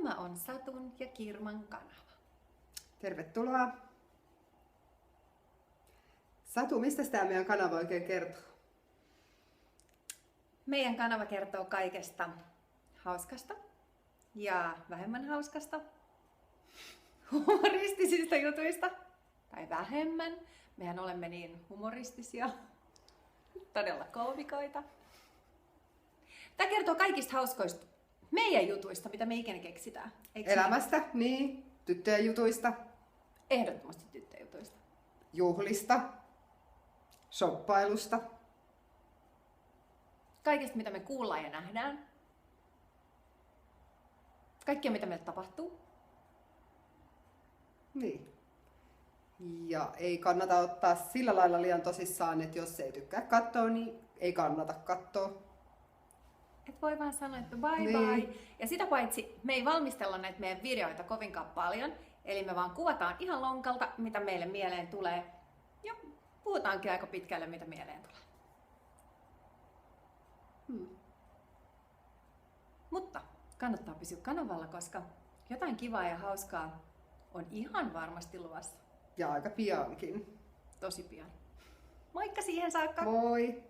Tämä on Satun ja Kirman kanava. Tervetuloa. Satu, mistä tämä meidän kanava oikein kertoo? Meidän kanava kertoo kaikesta hauskasta ja vähemmän hauskasta, humoristisista jutuista tai vähemmän. Mehän olemme niin humoristisia, todella koomikoita. Tämä kertoo kaikista hauskoista meidän jutuista, mitä me ikinä keksitään. Eikö Elämästä, niin. Tyttöjen jutuista. Ehdottomasti tyttöjen jutuista. Juhlista. Shoppailusta. Kaikesta, mitä me kuullaan ja nähdään. Kaikkea, mitä meille tapahtuu. Niin. Ja ei kannata ottaa sillä lailla liian tosissaan, että jos ei tykkää katsoa, niin ei kannata katsoa. Et voi vaan sanoa, että bye Niin. bye. Ja sitä paitsi me ei valmistella näitä meidän videoita kovinkaan paljon. Eli me vaan kuvataan ihan lonkalta, mitä meille mieleen tulee. Ja puhutaankin aika pitkälle, mitä mieleen tulee. Mutta kannattaa pysyä kanavalla, koska jotain kivaa ja hauskaa on ihan varmasti luvassa. Ja aika piankin. Tosi pian. Moikka siihen saakka! Moi!